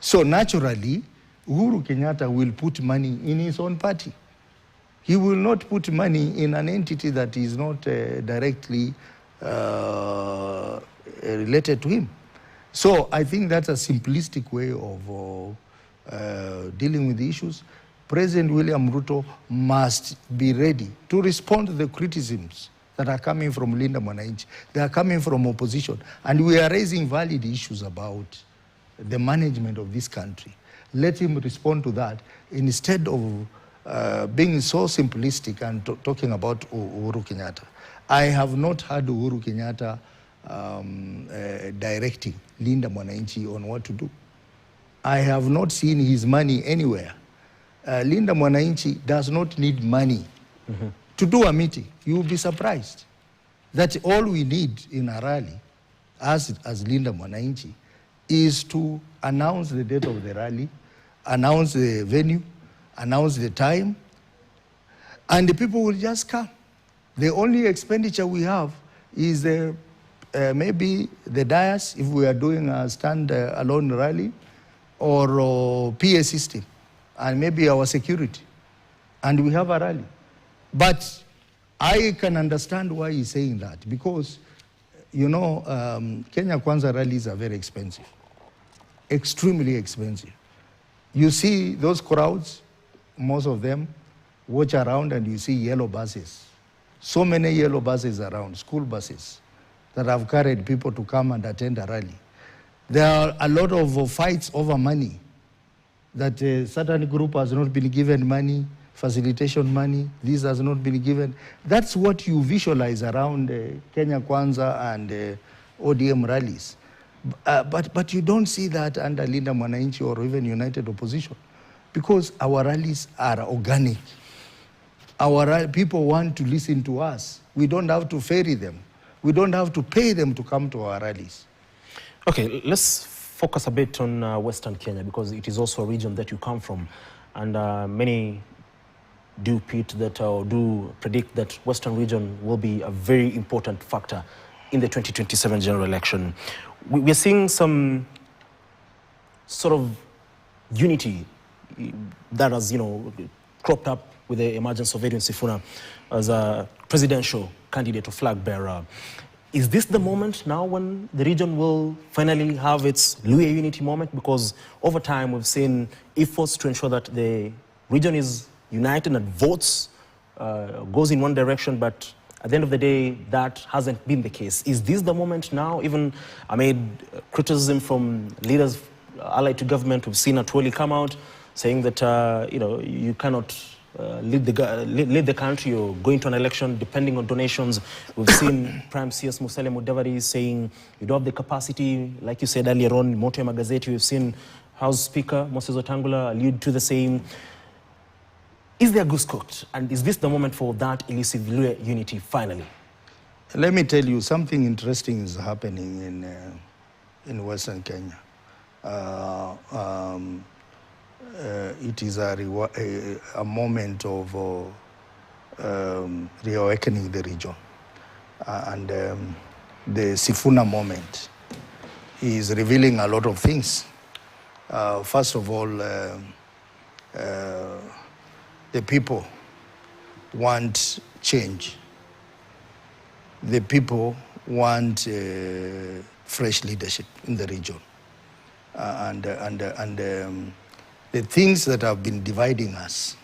So naturally, Uhuru Kenyatta will put money in his own party. He will not put money in an entity that is not directly related to him. So I think that's a simplistic way of dealing with the issues. President William Ruto must be ready to respond to the criticisms that are coming from Linda Mwananchi. They are coming from opposition. And we are raising valid issues about the management of this country. Let him respond to that instead of being so simplistic and talking about Uhuru Kenyatta. I have not heard Uhuru Kenyatta directing Linda Mwananchi on what to do. I have not seen his money anywhere. Linda Mwananchi does not need money to do a meeting. You will be surprised that all we need in a rally, as Linda Mwananchi, is to announce the date of the rally, announce the venue, announce the time, and the people will just come. The only expenditure we have is maybe the dais, if we are doing a stand-alone rally, or PA system, and maybe our security, and we have a rally. But I can understand why he's saying that, because, you know, Kenya Kwanza rallies are very expensive, extremely expensive. You see those crowds, most of them, watch around and you see yellow buses. So many yellow buses around, school buses, that have carried people to come and attend a rally. There are a lot of fights over money, that a certain group has not been given money, facilitation money, this has not been given. That's what you visualize around Kenya Kwanza and ODM rallies. But you don't see that under Linda Mwananchi or even United Opposition, because our rallies are organic. Our people want to listen to us. We don't have to ferry them. We don't have to pay them to come to our rallies. Okay, let's focus a bit on Western Kenya, because it is also a region that you come from, and many do predict that Western region will be a very important factor in the 2027 general election. We're seeing some sort of unity that has, cropped up with the emergence of Edwin Sifuna as a presidential candidate or flag bearer. Is this the moment now when the region will finally have its Luhya unity moment? Because over time we've seen efforts to ensure that the region is united and votes goes in one direction, but at the end of the day, that hasn't been the case. Is this the moment now? Even amid criticism from leaders allied to government, we've seen Atwoli come out saying that you cannot lead the country or go into an election depending on donations. We've seen Prime CS Musalia Mudavadi saying you don't have the capacity, like you said earlier on, Moto ya Magazeti. We've seen House Speaker Moses Wetangula allude to the same. Is there goose cooked? And is this the moment for that elusive Luhya unity finally? Let me tell you, something interesting is happening in Western Kenya. It is a moment of reawakening the region. And the Sifuna moment is revealing a lot of things. First of all, the people want change. The people want fresh leadership in the region. The things that have been dividing us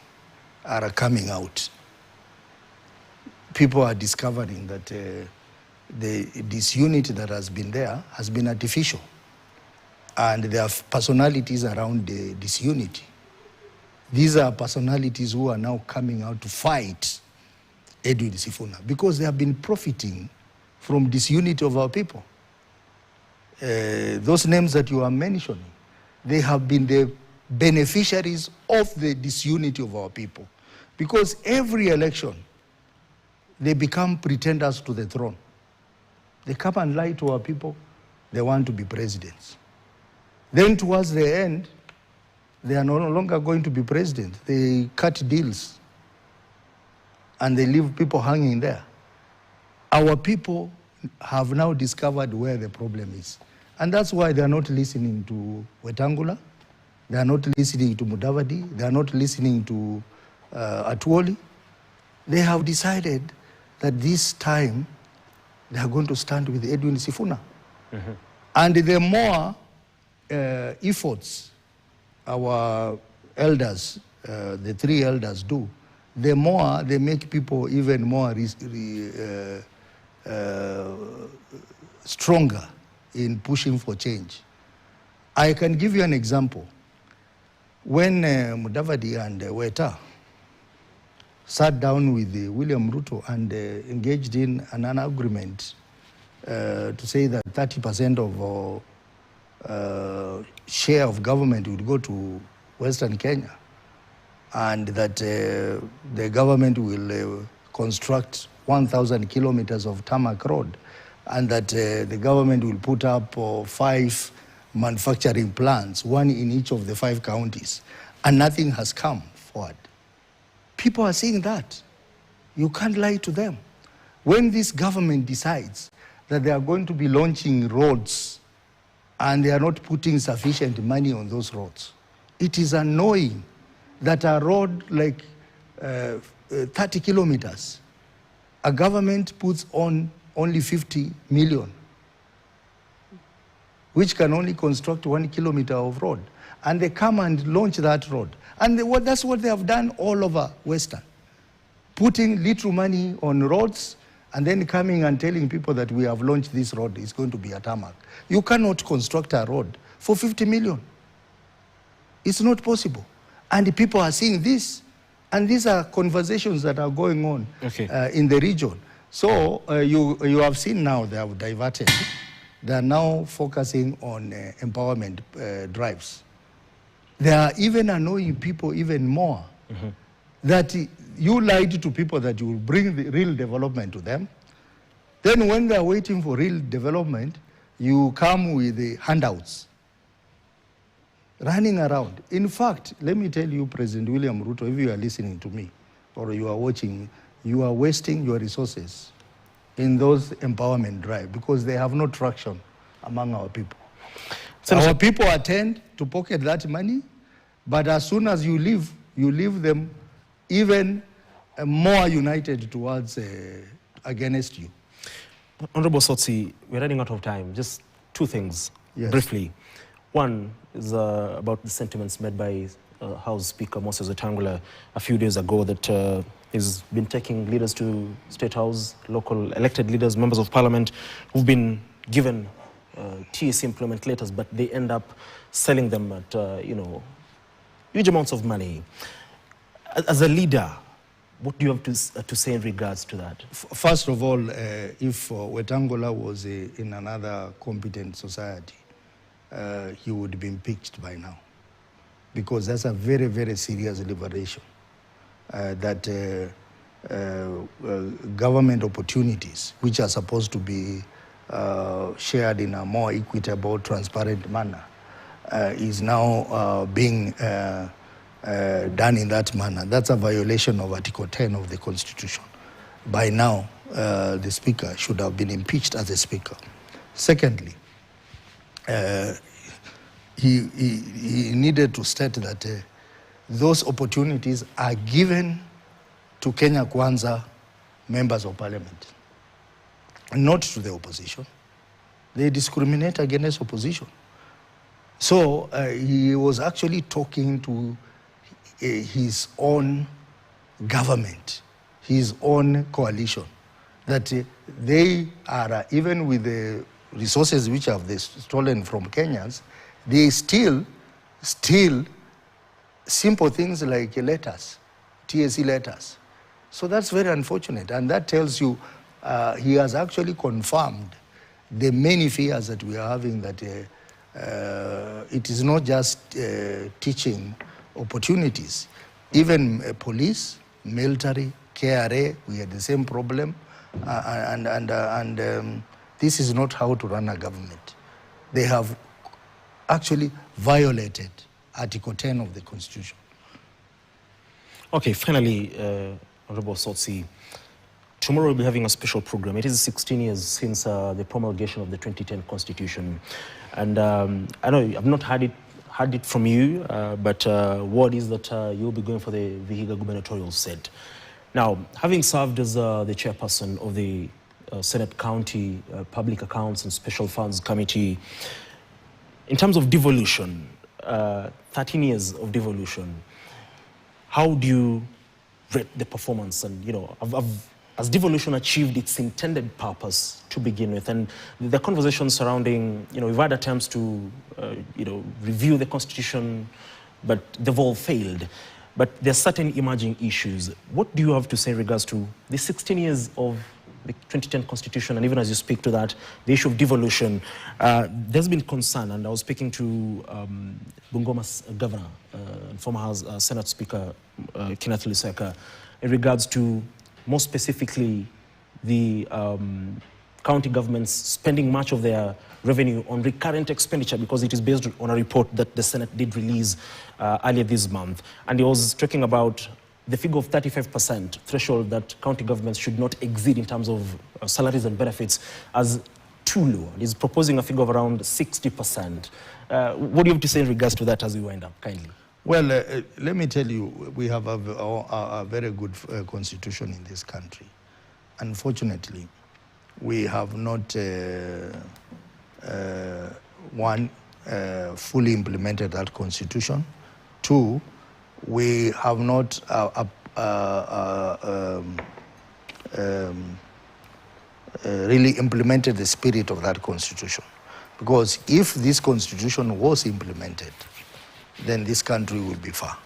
are coming out. People are discovering that the disunity that has been there has been artificial. And there are personalities around the disunity. These are personalities who are now coming out to fight Edwin Sifuna because they have been profiting from disunity of our people. Those names that you are mentioning, they have been the beneficiaries of the disunity of our people. Because every election, they become pretenders to the throne. They come and lie to our people. They want to be presidents. Then towards the end, they are no longer going to be president. They cut deals and they leave people hanging there. Our people have now discovered where the problem is. And that's why they are not listening to Wetangula. They are not listening to Mudavadi. They are not listening to Atwoli. They have decided that this time they are going to stand with Edwin Sifuna. Mm-hmm. And the more efforts our elders, the three elders do, the more they make people even more stronger in pushing for change. I can give you an example. When Mudavadi and Weta sat down with William Ruto and engaged in an agreement to say that 30% of share of government would go to Western Kenya, and that the government will construct 1,000 kilometers of tarmac road, and that the government will put up 5 manufacturing plants, 1 in each of the 5 counties, and nothing has come forward. People are saying that. You can't lie to them. When this government decides that they are going to be launching roads and they are not putting sufficient money on those roads, it is annoying that a road like 30 kilometers, a government puts on only 50 million, which can only construct 1 kilometer of road. And they come and launch that road. And that's what they have done all over Western. Putting little money on roads and then coming and telling people that we have launched this road, it's going to be a tarmac. You cannot construct a road for 50 million. It's not possible. And people are seeing this. And these are conversations that are going on in the region. So you have seen now they have diverted. They are now focusing on empowerment drives. They are even annoying people even more. Mm-hmm. That you lied to people that you will bring the real development to them. Then when they are waiting for real development, you come with the handouts, running around. In fact, let me tell you, President William Ruto, if you are listening to me or you are watching me, you are wasting your resources in those empowerment drive because they have no traction among our people. Our people attend to pocket that money, but as soon as you leave them even more united towards against you. Honorable Osotsi, we're running out of time. Just two things, briefly. One is about the sentiments made by House Speaker Moses Wetangula a few days ago that he's been taking leaders to State House, local elected leaders, members of parliament who've been given TSC employment letters, but they end up selling them at, huge amounts of money. As a leader, what do you have to say in regards to that? First of all, if Wetangula was in another competent society, he would have been picked by now. Because that's a very, very serious liberation. That government opportunities, which are supposed to be shared in a more equitable, transparent manner, is now being done in that manner. That's a violation of Article 10 of the Constitution. By now, the Speaker should have been impeached as a Speaker. Secondly, he needed to state that those opportunities are given to Kenya Kwanza members of parliament, not to the opposition. They discriminate against opposition. So he was actually talking to his own government, his own coalition, that they are, even with the resources which have they stolen from Kenyans, they still simple things like letters, TSC letters. So that's very unfortunate, and that tells you he has actually confirmed the many fears that we are having, that it is not just teaching opportunities. Even police, military, KRA, we had the same problem, and this is not how to run a government. They have actually violated Article 10 of the Constitution. Okay, finally, Honorable Osotsi, tomorrow we'll be having a special program. It is 16 years since the promulgation of the 2010 Constitution. And I know I've not heard it from you, but word is that you'll be going for the Vihiga gubernatorial seat. Now, having served as the chairperson of the Senate County Public Accounts and Special Funds Committee, in terms of devolution, 13 years of devolution, how do you rate the performance? And, has devolution achieved its intended purpose to begin with? And the conversation surrounding, we've had attempts to, review the Constitution, but they've all failed. But there are certain emerging issues. What do you have to say in regards to the 16 years of the 2010 Constitution, and even as you speak to that, the issue of devolution? There's been concern, and I was speaking to Bungoma's governor and former Senate Speaker Kenneth Lusaka in regards to, more specifically, the county governments spending much of their revenue on recurrent expenditure, because it is based on a report that the Senate did release earlier this month. And he was talking about the figure of 35% threshold that county governments should not exceed in terms of salaries and benefits as too low. He's proposing a figure of around 60%. What do you have to say in regards to that as we wind up, kindly? Well, let me tell you, we have a very good constitution in this country. Unfortunately, we have not, fully implemented that constitution. Two, we have not really implemented the spirit of that constitution. Because if this constitution was implemented, then this country will be far.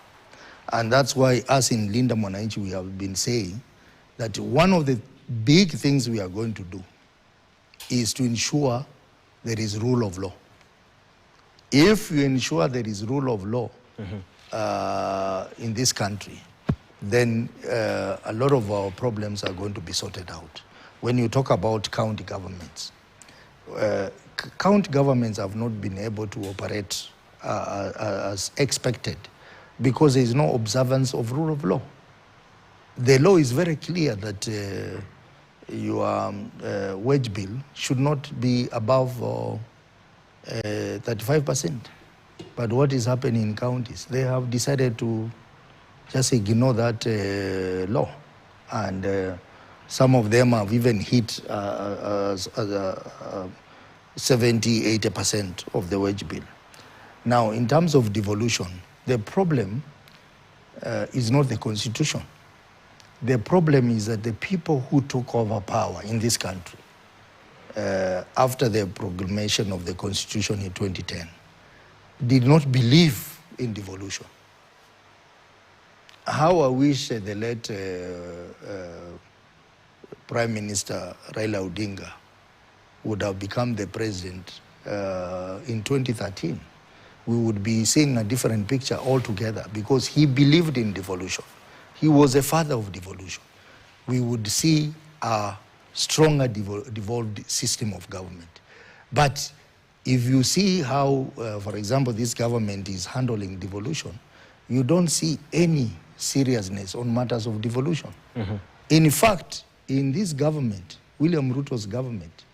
And that's why us in Linda Mwananchi, we have been saying that one of the big things we are going to do is to ensure there is rule of law. If you ensure there is rule of law in this country, then a lot of our problems are going to be sorted out. when you talk about county governments. County governments have not been able to operate as expected because there is no observance of rule of law. The law is very clear that your wage bill should not be above 35%. But what is happening in counties? They have decided to just ignore that law. And some of them have even hit 70–80% of the wage bill. Now, in terms of devolution, the problem is not the constitution. The problem is that the people who took over power in this country after the proclamation of the constitution in 2010 did not believe in devolution. How I wish the late Prime Minister Raila Odinga would have become the president in 2013. We would be seeing a different picture altogether because he believed in devolution. He was a father of devolution. We would see a stronger devolved system of government. But if you see how, for example, this government is handling devolution, you don't see any seriousness on matters of devolution. In fact, in this government, William Ruto's government,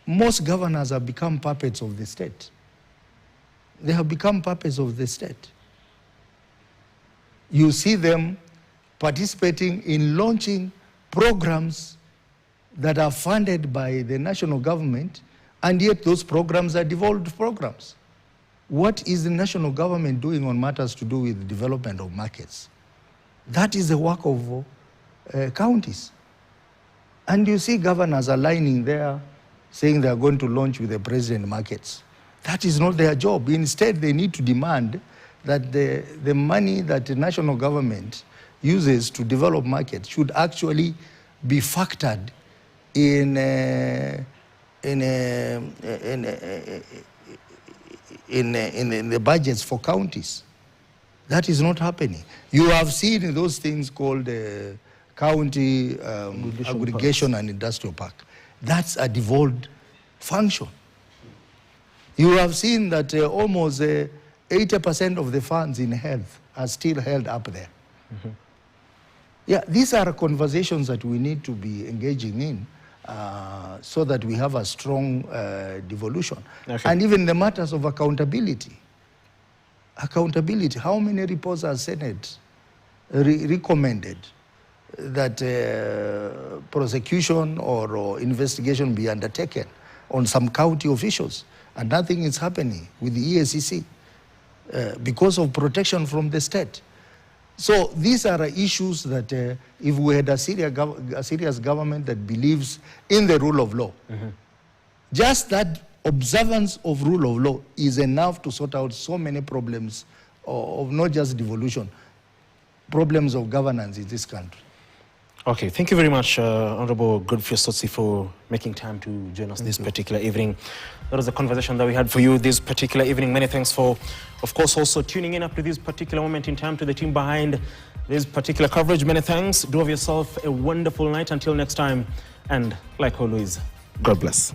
most governors have become puppets of the state. They have become puppets of the state. You see them participating in launching programs that are funded by the national government, and yet those programs are devolved programs. What is the national government doing on matters to do with the development of markets? That is the work of counties. And you see governors aligning there, saying they are going to launch with the president markets. That is not their job. Instead, they need to demand that the money that the national government uses to develop markets should actually be factored in the budgets for counties. That is not happening. You have seen those things called county aggregation and industrial park. That's a devolved function. You have seen that almost 80% of the funds in health are still held up there. Yeah, these are conversations that we need to be engaging in so that we have a strong devolution. Okay. And even the matters of accountability. Accountability, how many reports has Senate recommended that prosecution or investigation be undertaken on some county officials? And nothing is happening with the EACC because of protection from the state. So these are issues that if we had a serious government that believes in the rule of law, just that observance of rule of law is enough to sort out so many problems of not just devolution, problems of governance in this country. Okay, thank you very much, Honorable Godfrey Osotsi, for making time to join us this particular evening. That was the conversation that we had for you this particular evening. Many thanks for, of course, also tuning in up to this particular moment in time, to the team behind this particular coverage. Many thanks. Do have yourself a wonderful night. Until next time, and like always, God bless.